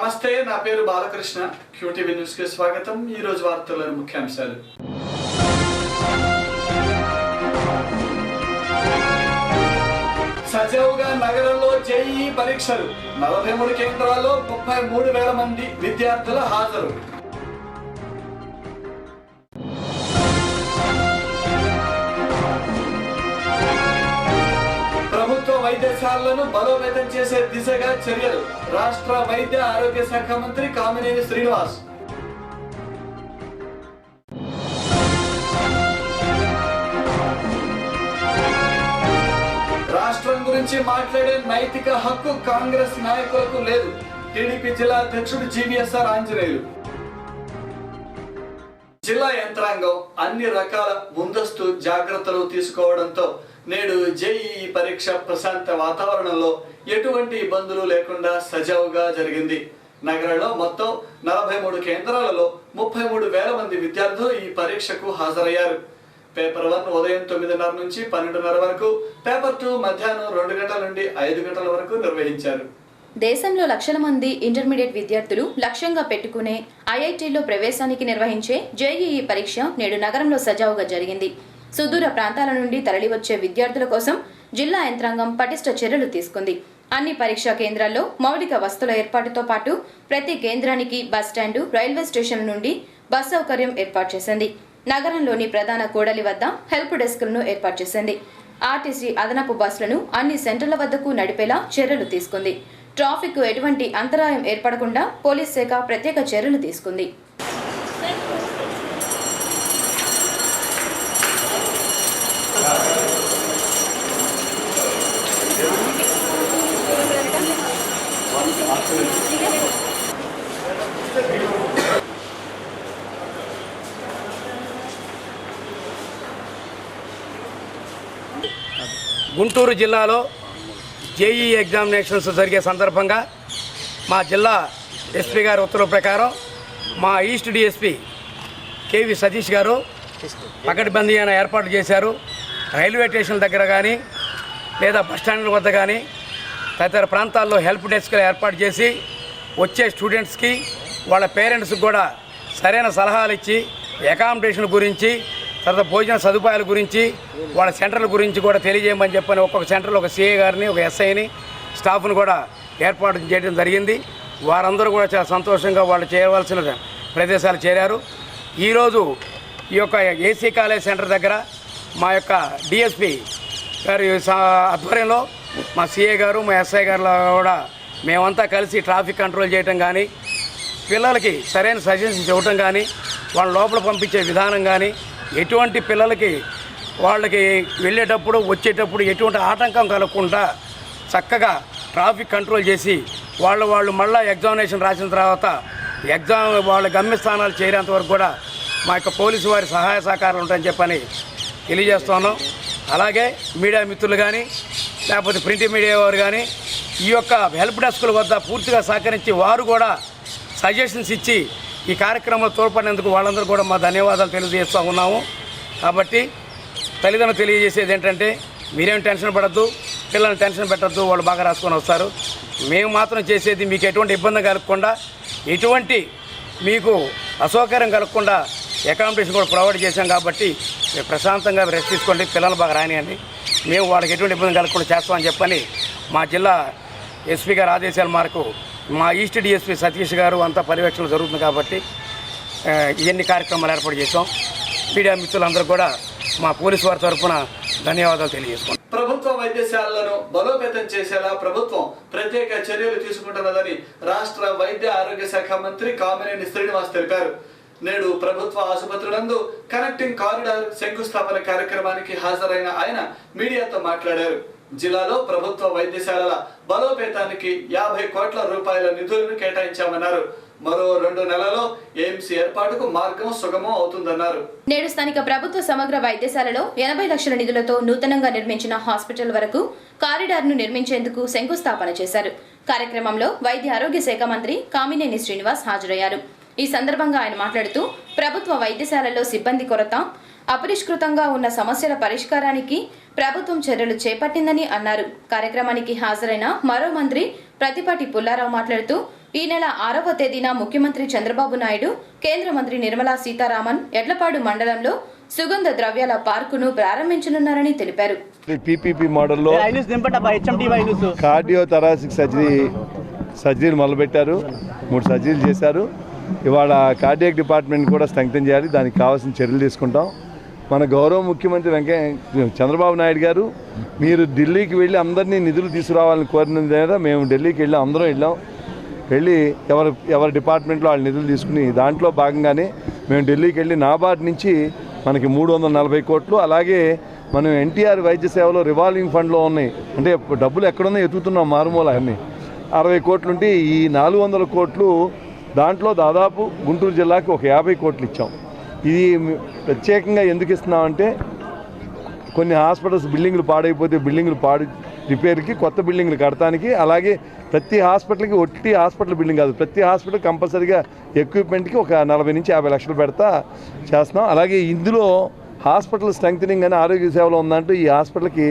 నమస్తే, నా పేరు బాలకృష్ణ. క్యూటీవీ న్యూస్ కి స్వాగతం. ఈ రోజు వార్తల్లోని ముఖ్యాంశాలు. సజావుగా నగరంలో జేఈఈ పరీక్షలు. 43 కేంద్రాల్లో 33,000 మంది విద్యార్థుల హాజరు. ప్రభుత్వ వైద్యశాలలను బలోపేతం చేసే దిశగా చర్యలు. రాష్ట్ర వైద్య ఆరోగ్య శాఖ మంత్రి కామినేని శ్రీనివాస్. రాష్ట్రం గురించి మాట్లాడే నైతిక హక్కు కాంగ్రెస్ నాయకులకు లేదు. టీడీపీ జిల్లా అధ్యక్షుడు జీవీఎస్ఆర్ ఆంజనేయులు. జిల్లా యంత్రాంగం అన్ని రకాల ముందస్తు జాగ్రత్తలు తీసుకోవడంతో నేడు జేఈఈ పరీక్ష ప్రశాంత వాతావరణంలో ఎటువంటి ఇబ్బందులు లేకుండా సజావుగా జరిగింది. నగరంలో మొత్తం 43 కేంద్రాలలో 33,000 మంది విద్యార్థులు ఈ పరీక్షకు హాజరయ్యారు. పేపర్ 1 ఉదయం 9:30 నుంచి 12:30 వరకు, పేపర్ 2 మధ్యాహ్నం 2 గంటల నుండి 5 గంటల వరకు నిర్వహించారు. దేశంలో లక్షల మంది ఇంటర్మీడియట్ విద్యార్థులు లక్ష్యంగా పెట్టుకునే ఐఐటీలో ప్రవేశానికి నిర్వహించే జేఈఈ పరీక్ష నేడు నగరంలో సజావుగా జరిగింది. సుదూర ప్రాంతాల నుండి తరలివచ్చే విద్యార్థుల కోసం జిల్లా యంత్రాంగం పటిష్ట చర్యలు తీసుకుంది. అన్ని పరీక్షా కేంద్రాల్లో మౌలిక వస్తువుల ఏర్పాటుతో పాటు ప్రతి కేంద్రానికి బస్టాండు, రైల్వే స్టేషన్ నుండి బస్ సౌకర్యం ఏర్పాటు చేసింది. నగరంలోని ప్రధాన కూడలి వద్ద హెల్ప్ డెస్క్లను ఏర్పాటు చేసింది. ఆర్టీసీ అదనపు బస్సులను అన్ని సెంటర్ల వద్దకు నడిపేలా చర్యలు తీసుకుంది. ట్రాఫిక్ ఎటువంటి అంతరాయం ఏర్పడకుండా పోలీస్ శాఖ ప్రత్యేక చర్యలు తీసుకుంది. గుంటూరు జిల్లాలో జేఈఈ ఎగ్జామినేషన్స్ జరిగే సందర్భంగా మా జిల్లా ఎస్పీ గారి ఉత్తర్వుల ప్రకారం మా ఈస్ట్ డిఎస్పీ కేవి సతీష్ గారు పకడ్బందీ అయిన ఏర్పాటు చేశారు. రైల్వే స్టేషన్ల దగ్గర కానీ లేదా బస్టాండ్ల వద్ద కానీ తదితర ప్రాంతాల్లో హెల్ప్ డెస్క్లు ఏర్పాటు చేసి వచ్చే స్టూడెంట్స్కి వాళ్ళ పేరెంట్స్కి కూడా సరైన సలహాలు ఇచ్చి అకామిడేషన్ గురించి, తర్వాత భోజన సదుపాయాల గురించి, వాళ్ళ సెంటర్ల గురించి కూడా తెలియజేయమని చెప్పని ఒక్కొక్క సెంటర్లో ఒక సిఏ గారిని, ఒక ఎస్ఐని, స్టాఫ్ను కూడా ఏర్పాటు చేయడం జరిగింది. వారందరూ కూడా చాలా సంతోషంగా వాళ్ళు చేయవలసిన ప్రదేశాలు చేరారు. ఈరోజు ఈ యొక్క ఏసీ కాలేజ్ సెంటర్ దగ్గర మా యొక్క డిఎస్పి గారి ఆధ్వర్యంలో మా సిఏ గారు, మా ఎస్ఐ గారు కూడా మేమంతా కలిసి ట్రాఫిక్ కంట్రోల్ చేయటం కానీ, పిల్లలకి సరైన సజెషన్స్ ఇవ్వటం కానీ, వాళ్ళ లోపల పంపించే విధానం కానీ, ఎటువంటి పిల్లలకి వాళ్ళకి వెళ్ళేటప్పుడు వచ్చేటప్పుడు ఎటువంటి ఆటంకం కలగకుండా చక్కగా ట్రాఫిక్ కంట్రోల్ చేసి వాళ్ళు మళ్ళీ ఎగ్జామినేషన్ రాసిన తర్వాత వాళ్ళ గమ్యస్థానాలు చేరేంత వరకు కూడా మా యొక్క పోలీసు వారి సహాయ సహకారాలు ఉంటాయని చెప్పని తెలియజేస్తున్నాం. అలాగే మీడియా మిత్రులు కానీ లేకపోతే ప్రింట్ మీడియా వారు కానీ ఈ యొక్క హెల్ప్ డెస్కుల వద్ద పూర్తిగా సహకరించి వారు కూడా సజెషన్స్ ఇచ్చి ఈ కార్యక్రమంలో తోడ్పడినందుకు వాళ్ళందరూ కూడా మా ధన్యవాదాలు తెలియజేస్తూ ఉన్నాము. కాబట్టి తల్లిదండ్రులు తెలియజేసేది ఏంటంటే, మీరేం టెన్షన్ పడద్దు, పిల్లల్ని టెన్షన్ పెట్టద్దు, వాళ్ళు బాగా రాసుకొని వస్తారు. మేము మాత్రం చేసేది మీకు ఎటువంటి ఇబ్బంది కలగకుండా, ఎటువంటి మీకు అసౌకర్యం కలగకుండా అకామిడేషన్ కూడా ప్రొవైడ్ చేశాం. కాబట్టి మీరు ప్రశాంతంగా రెస్ట్ తీసుకోండి, పిల్లలు బాగా రానియండి, మేము వాళ్ళకి ఎటువంటి ఇబ్బంది కలగకుండా చేస్తామని చెప్పని మా జిల్లా ఎస్పీ గారి ఆదేశాల మేరకు మా ఈస్ట్ డిఎస్పీ సతీష్ గారు అంతా పర్యవేక్షణ జరుగుతుంది. కాబట్టి ఇవన్నీ కార్యక్రమాలు ఏర్పాటు చేసాం. మీడియా మిత్రులందరూ కూడా మా పోలీసు వారి తరఫున ధన్యవాదాలు తెలియజేసుకుంటాం. ప్రభుత్వ వైద్యశాలలను బలోపేతం చేసేలా ప్రభుత్వం ప్రత్యేక చర్యలు తీసుకుంటున్నదని రాష్ట్ర వైద్య ఆరోగ్య శాఖ మంత్రి కామినేని శ్రీనివాస్ తెలిపారు. నేడు ప్రభుత్వ ఆసుపత్రులందు కనెక్టింగ్ కారిడార్ శంకుస్థాపన కార్యక్రమానికి హాజరైన ఆయన మీడియాతో మాట్లాడారు. జిల్లాలో ప్రభుత్వ వైద్యశాలల బలోపేతానికి 50 కోట్ల రూపాయల నిధులను కేటాయించామన్నారు. మరో 2 నెలల్లో ఎయిమ్స్ ఏర్పాటుకు మార్గం సుగమం అవుతుందన్నారు. నేడు స్థానిక ప్రభుత్వ సమగ్ర వైద్యశాలలో 80 లక్షల నిధులతో నూతనంగా నిర్మించిన హాస్పిటల్ వరకు కారిడార్ను నిర్మించేందుకు శంకుస్థాపన చేశారు. కార్యక్రమంలో వైద్య ఆరోగ్య శాఖ మంత్రి కామినేని శ్రీనివాస్ హాజరయ్యారు. ఈ సందర్భంగా ఆయన మాట్లాడుతూ ప్రభుత్వ వైద్యశాలల్లో సిబ్బంది కొరత, అపరిష్కృతంగా ఉన్న సమస్యల పరిష్కారానికి ప్రభుత్వం చర్యలు చేపట్టిందని అన్నారు. కార్యక్రమానికి హాజరైన మరో మంత్రి ప్రతిపాటి పుల్లారావు మాట్లాడుతూ ఈ నెల 6వ తేదీన ముఖ్యమంత్రి చంద్రబాబు నాయుడు, కేంద్ర మంత్రి నిర్మలా సీతారామన్ ఎడ్లపాడు మండలంలో సుగంధ ద్రవ్యాల పార్కును ప్రారంభించనున్నారని తెలిపారు. పీపీపీ మోడల్లో కార్డియోథొరాసిక్ సర్జరీలు మొదలుపెట్టారు. 3 సర్జరీలు చేశారు. ఇవాళ కార్డియాక్ డిపార్ట్మెంట్ కూడా స్ట్రెంగ్తన్ చేయాలి. దానికి కావాల్సిన చర్యలు తీసుకుంటాం. మన గౌరవ ముఖ్యమంత్రి చంద్రబాబు నాయుడు గారు మీరు ఢిల్లీకి వెళ్ళి అందరినీ నిధులు తీసుకురావాలని కోరిన లేదా మేము ఢిల్లీకి వెళ్ళాం, అందరం వెళ్ళి ఎవరి డిపార్ట్మెంట్లో వాళ్ళ నిధులు తీసుకుని దాంట్లో భాగంగానే మేము ఢిల్లీకి వెళ్ళి నాబార్డ్ నుంచి మనకి 340 కోట్లు, అలాగే మనం ఎన్టీఆర్ వైద్య సేవలో రివాల్వింగ్ ఫండ్లో ఉన్నాయి, అంటే డబ్బులు ఎక్కడున్నా ఎత్తుకుతున్నాం మారుమూల అన్నీ 60 కోట్లు ఉంటే ఈ 400 కోట్లు దాంట్లో దాదాపు గుంటూరు జిల్లాకి ఒక 50 కోట్లు ఇచ్చాం. ఇది ప్రత్యేకంగా ఎందుకు ఇస్తున్నామంటే కొన్ని హాస్పిటల్స్ బిల్డింగ్లు పాడైపోతే బిల్డింగ్లు రిపేర్కి, కొత్త బిల్డింగ్లు కడటానికి, అలాగే ప్రతి హాస్పిటల్కి ఒట్టి హాస్పిటల్ బిల్డింగ్ కాదు, ప్రతి హాస్పిటల్ కంపల్సరీగా ఎక్విప్మెంట్కి ఒక 40 నుంచి 50 లక్షలు పెడతా చేస్తున్నాం. అలాగే ఇందులో హాస్పిటల్ స్ట్రెంగ్తనింగ్ అని ఆరోగ్య సేవలో ఉందంటూ ఈ హాస్పిటల్కి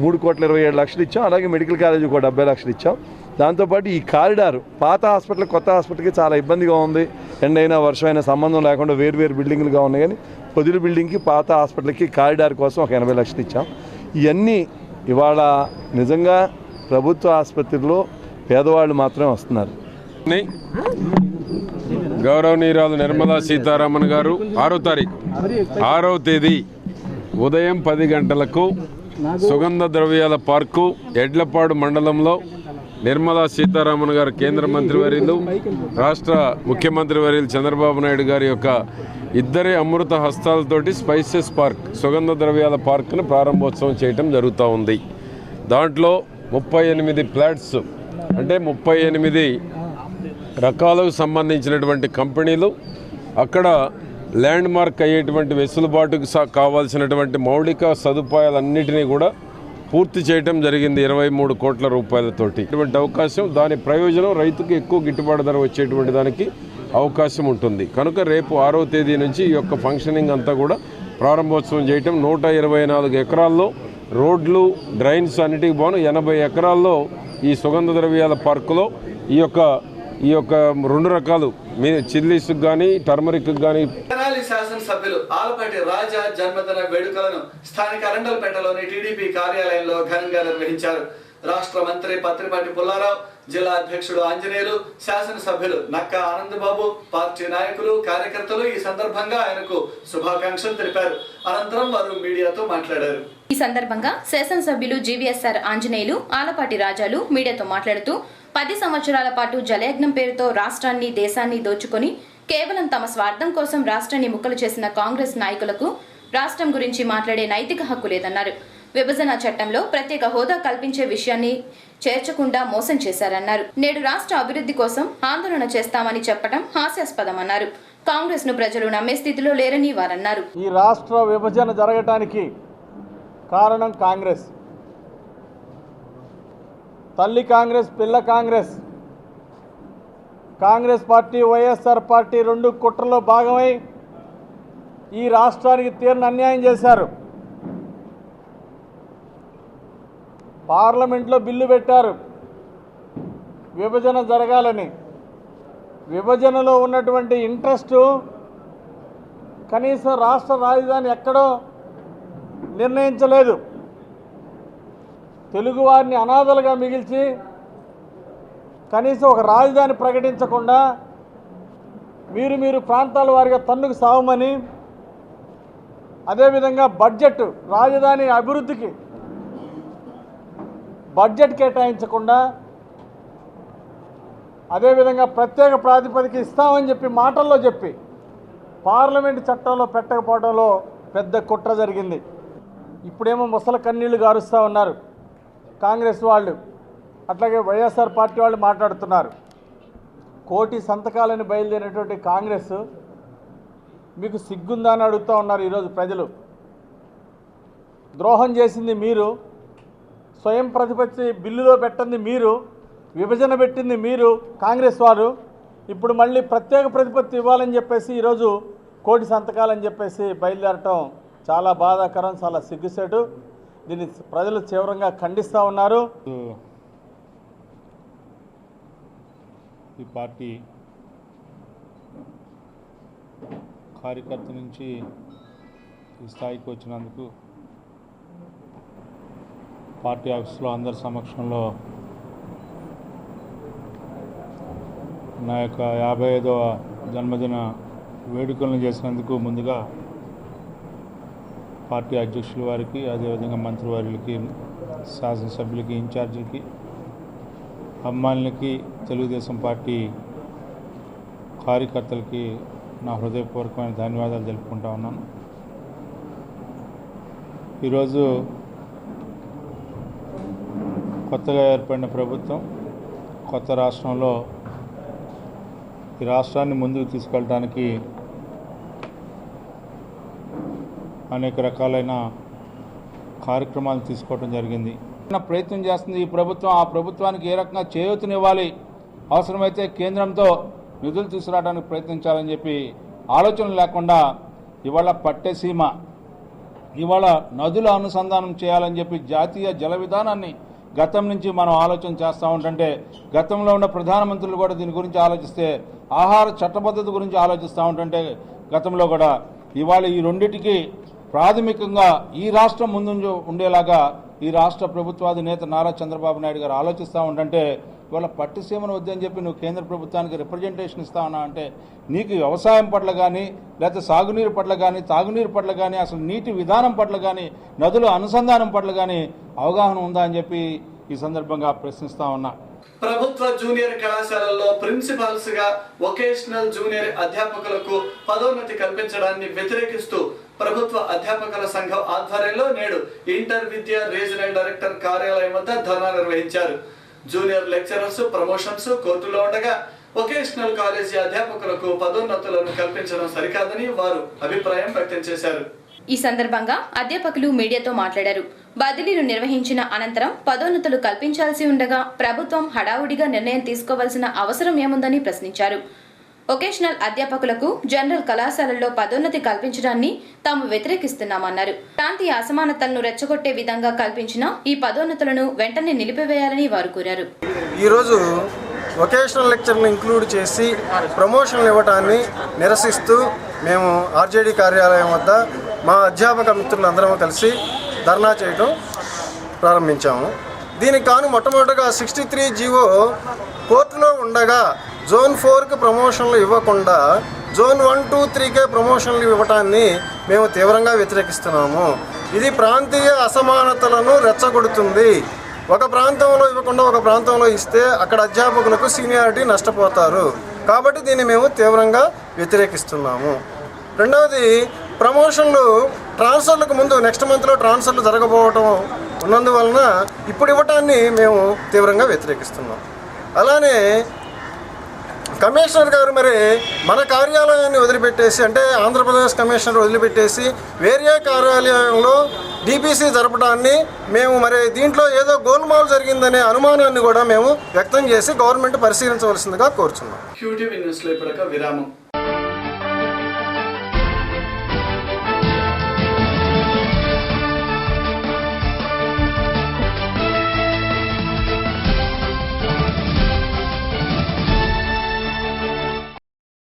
3,27 లక్షలు ఇచ్చాం. అలాగే మెడికల్ కాలేజీ ఒక 70 లక్షలు ఇచ్చాం. దాంతోపాటు ఈ కారిడార్ పాత హాస్పిటల్ కొత్త హాస్పిటల్కి చాలా ఇబ్బందిగా ఉంది. ఎండైనా వర్షమైనా సంబంధం లేకుండా వేరు బిల్డింగ్లుగా ఉన్నాయి. కానీ పొదిలి బిల్డింగ్కి పాత హాస్పిటల్కి కారిడార్ కోసం ఒక 80 లక్షలు ఇచ్చాం. ఇవన్నీ ఇవాళ నిజంగా ప్రభుత్వ ఆసుపత్రిలో పేదవాళ్ళు మాత్రమే వస్తున్నారు. గౌరవనీయురాలు నిర్మలా సీతారామన్ గారు 6వ తేదీ ఉదయం 10 గంటలకు సుగంధ ద్రవ్యాల పార్కు ఎడ్లపాడు మండలంలో నిర్మలా సీతారామన్ గారు కేంద్ర మంత్రివర్యులు, రాష్ట్ర ముఖ్యమంత్రి వర్యులు చంద్రబాబు నాయుడు గారి యొక్క ఇద్దరి అమృత హస్తాలతోటి స్పైసెస్ పార్క్ సుగంధ ద్రవ్యాల పార్కును ప్రారంభోత్సవం చేయటం జరుగుతూ ఉంది. దాంట్లో 38 ఫ్లాట్స్ అంటే 38 రకాలకు సంబంధించినటువంటి కంపెనీలు అక్కడ ల్యాండ్ మార్క్ అయ్యేటువంటి వెసులుబాటుకు కావాల్సినటువంటి మౌలిక సదుపాయాలన్నిటినీ కూడా పూర్తి చేయటం జరిగింది 23 కోట్ల రూపాయలతోటి. ఇటువంటి అవకాశం, దాని ప్రయోజనం రైతుకు ఎక్కువ గిట్టుబాటు ధర వచ్చేటువంటి దానికి అవకాశం ఉంటుంది. కనుక రేపు 6వ తేదీ నుంచి ఈ యొక్క ఫంక్షనింగ్ అంతా కూడా ప్రారంభోత్సవం చేయటం 124 ఎకరాల్లో రోడ్లు, డ్రైన్స్ అన్నిటికి బాను 80 ఎకరాల్లో ఈ సుగంధ ద్రవ్యాల పార్కులో ఈ యొక్క 2 రకాలు చిల్లీస్ కానీ టర్మరిక్ కానీ. తెనాలి శాసనసభ్యులు ఆలపాటి రాజా జన్మదిన వేడుకలను స్థానిక అరండలపేటలోని టీడీపీ కార్యాలయంలో ఘనంగా నిర్వహించారు. రాష్ట్ర మంత్రి పత్రిపాటి పుల్లారావు, జిల్లా అధ్యక్షుడు ఆంజనేయులు, శాసనసభ్యులు నక్క ఆనందబాబు, పార్టీ నాయకులు, కార్యకర్తలు ఈ సందర్భంగా ఆయనకు శుభాకాంక్షలు తెలిపారు. అనంతరం వారు మీడియాతో మాట్లాడారు. ఈ సందర్భంగా శాసనసభ్యులు జీవీఎస్ఆర్ ఆంజనేయులు, ఆలపాటి రాజాలు మీడియాతో మాట్లాడుతూ 10 సంవత్సరాల పాటు జలయజ్ఞం పేరుతో రాష్ట్రాన్ని, దేశాన్ని దోచుకొని కేవలం తమ స్వార్థం కోసం రాష్ట్రాన్ని ముక్కలు చేసిన కాంగ్రెస్ నాయకులకు రాష్ట్రం గురించి మాట్లాడే నైతిక హక్కు లేదన్నారు. విభజన చట్టంలో ప్రత్యేక హోదా కల్పించే విషయాన్ని చేర్చకుండా మోసం చేశారన్నారు. నేడు రాష్ట్ర అభివృద్ధి కోసం ఆందోళన చేస్తామని చెప్పడం హాస్యాస్పదమన్నారు. కాంగ్రెస్ ను ప్రజలు నమ్మే స్థితిలో లేరని వారన్నారు. ఈ రాష్ట్ర విభజన జరగటానికి కారణం కాంగ్రెస్. తల్లి కాంగ్రెస్, పిల్ల కాంగ్రెస్. కాంగ్రెస్ పార్టీ, వైఎస్ఆర్ పార్టీ 2 కుట్రలో భాగమై ఈ రాష్ట్రానికి తీరని అన్యాయం చేశారు. పార్లమెంట్లో బిల్లు పెట్టారు విభజన జరగాలని. విభజనలో ఉన్నటువంటి ఇంట్రెస్ట్ కనీసం రాష్ట్ర రాజధాని ఎక్కడో నిర్ణయించలేదు. తెలుగువారిని అనాథలుగా మిగిల్చి కనీసం ఒక రాజధాని ప్రకటించకుండా మీరు ప్రాంతాల వారిగా తన్నుకు సావమని, అదేవిధంగా బడ్జెట్, రాజధాని అభివృద్ధికి బడ్జెట్ కేటాయించకుండా, అదేవిధంగా ప్రత్యేక ప్రాతిపదిక ఇస్తామని చెప్పి మాటల్లో చెప్పి పార్లమెంటు చట్టంలో పెట్టకపోవడంలో పెద్ద కుట్ర జరిగింది. ఇప్పుడేమో ముసల కన్నీళ్లు గారుస్తూ ఉన్నారు కాంగ్రెస్ వాళ్ళు, అట్లాగే వైఎస్ఆర్ పార్టీ వాళ్ళు మాట్లాడుతున్నారు. 1 కోటి సంతకాలని బయలుదేరినటువంటి కాంగ్రెస్ మీకు సిగ్గుందా అని అడుగుతూ ఉన్నారు ఈరోజు ప్రజలు. ద్రోహం చేసింది మీరు, స్వయం ప్రతిపత్తి బిల్లులో పెట్టింది మీరు, విభజన పెట్టింది మీరు కాంగ్రెస్ వారు. ఇప్పుడు మళ్ళీ ప్రత్యేక ప్రతిపత్తి ఇవ్వాలని చెప్పేసి ఈరోజు 1 కోటి సంతకాలని చెప్పేసి బయలుదేరటం చాలా బాధాకరం, చాలా సిగ్గుసేటు. దీన్ని ప్రజలు తీవ్రంగా ఖండిస్తూ ఉన్నారు. ఈ పార్టీ కార్యకర్త నుంచి ఈ స్థాయికి వచ్చినందుకు పార్టీ ఆఫీస్లో అందరి సమక్షంలో నా యొక్క 55వ జన్మదిన వేడుకలను చేసినందుకు ముందుగా పార్టీ అధ్యక్షుల వారికి, అదేవిధంగా మంత్రివర్యులకి, శాసనసభ్యులకి, ఇన్ఛార్జీలకి, అమ్మాయిలకి, తెలుగుదేశం పార్టీ కార్యకర్తలకి నా హృదయపూర్వకమైన ధన్యవాదాలు తెలుపుకుంటా ఉన్నాను. ఈరోజు కొత్తగా ఏర్పడిన ప్రభుత్వం కొత్త రాష్ట్రంలో ఈ రాష్ట్రాన్ని ముందుకు తీసుకెళ్ళడానికి అనేక రకాలైన కార్యక్రమాలు తీసుకోవడం జరిగింది. ప్రయత్నం చేస్తుంది ఈ ప్రభుత్వం. ఆ ప్రభుత్వానికి ఏ రకంగా చేయూతనివ్వాలి, అవసరమైతే కేంద్రంతో నిధులు తీసుకురావడానికి ప్రయత్నించాలని చెప్పి ఆలోచన లేకుండా ఇవాళ పట్టెసీమ, ఇవాళ నదుల అనుసంధానం చేయాలని చెప్పి జాతీయ జల విధానాన్ని గతం నుంచి మనం ఆలోచన చేస్తూ ఉంటుంటే, గతంలో ఉన్న ప్రధానమంత్రులు కూడా దీని గురించి ఆలోచిస్తే, ఆహార చట్టబద్ధత గురించి ఆలోచిస్తూ ఉంటుంటే, గతంలో కూడా ఇవాళ ఈ రెండింటికి ప్రాథమికంగా ఈ రాష్ట్రం ముందు ఉండేలాగా ఈ రాష్ట్ర ప్రభుత్వాధినేత నారా చంద్రబాబు నాయుడు గారు ఆలోచిస్తూ ఉంటుంటే, ఇవాళ పట్టిసీమను వద్దని చెప్పి నువ్వు కేంద్ర ప్రభుత్వానికి రిప్రజెంటేషన్ ఇస్తా ఉన్నా అంటే నీకు వ్యవసాయం పట్ల కానీ, లేకపోతే సాగునీరు పట్ల కానీ, తాగునీరు పట్ల కానీ, అసలు నీటి విధానం పట్ల కానీ, నదుల అనుసంధానం పట్ల కానీ అవగాహన ఉందా అని చెప్పి ఈ సందర్భంగా ప్రశ్నిస్తా ఉన్నా. ప్రభుత్వ జూనియర్ కళాశాలల్లో ప్రిన్సిపాల్స్ గా వొకేషనల్ జూనియర్ అధ్యాపకులకు పదోన్నతి కల్పించడాన్ని వ్యతిరేకిస్తూ ప్రభుత్వ అధ్యాపకుల సంఘం ఆధ్వర్యంలో నేడు ఇంటర్ విద్య రీజనల్ డైరెక్టర్ కార్యాలయం వద్ద ధర్నా నిర్వహించారు. జూనియర్ లెక్చరర్స్ ప్రమోషన్స్ కోర్టులో ఉండగా వొకేషనల్ కాలేజీ అధ్యాపకులకు పదోన్నతులను కల్పించడం సరికాదని వారు అభిప్రాయం వ్యక్తం చేశారు. ఈ సందర్భంగా అధ్యాపకులు మీడియాతో మాట్లాడారు. బదిలీలు నిర్వహించిన అనంతరం పదోన్నతులు కల్పించాల్సి ఉండగా ప్రభుత్వం హడావుడిగా నిర్ణయం తీసుకోవాల్సిన అవసరం ఏముందని ప్రశ్నించారు. వొకేషనల్ అధ్యాపకులకు జనరల్ కళాశాలల్లో పదోన్నతి కల్పించడాన్ని తాము వ్యతిరేకిస్తున్నామన్నారు. ప్రాంతీయ అసమానతలను రెచ్చగొట్టే విధంగా కల్పించిన ఈ పదోన్నతులను వెంటనే నిలిపివేయాలని వారు కోరారు. ఈరోజు వొకేషనల్ లెక్చర్ని ఇంక్లూడ్ చేసి ప్రమోషన్లు ఇవ్వటాన్ని నిరసిస్తూ మేము ఆర్జేడీ కార్యాలయం వద్ద మా అధ్యాపక మిత్రులందరం కలిసి ధర్నా చేయడం ప్రారంభించాము. దీనికి కాను మొట్టమొదటిగా 63 జీవో కోర్టులో ఉండగా జోన్ 4కి ప్రమోషన్లు ఇవ్వకుండా జోన్ 1, 2, 3కే ప్రమోషన్లు ఇవ్వటాన్ని మేము తీవ్రంగా వ్యతిరేకిస్తున్నాము. ఇది ప్రాంతీయ అసమానతలను రెచ్చగొడుతుంది. ఒక ప్రాంతంలో ఇవ్వకుండా ఒక ప్రాంతంలో ఇస్తే అక్కడ అధ్యాపకులకు సీనియారిటీ నష్టపోతారు. కాబట్టి దీన్ని మేము తీవ్రంగా వ్యతిరేకిస్తున్నాము. రెండవది, ప్రమోషన్లు ట్రాన్స్ఫర్లకు ముందు నెక్స్ట్ మంత్లో ట్రాన్స్ఫర్లు జరగబోవటం ఉన్నందువలన ఇప్పుడు ఇవ్వటాన్ని మేము తీవ్రంగా వ్యతిరేకిస్తున్నాం. అలానే కమిషనర్ గారు మరి మన కార్యాలయాన్ని వదిలిపెట్టేసి, అంటే ఆంధ్రప్రదేశ్ కమిషనర్ వదిలిపెట్టేసి వేరే కార్యాలయంలో డిపిసి జరపడాన్ని మేము మరి దీంట్లో ఏదో గోల్మాల్ జరిగిందనే అనుమానాన్ని కూడా మేము వ్యక్తం చేసి గవర్నమెంట్ పరిశీలించవలసిందిగా కోరుచున్నాం. QTV న్యూస్లో ఇప్పటిక విరామం.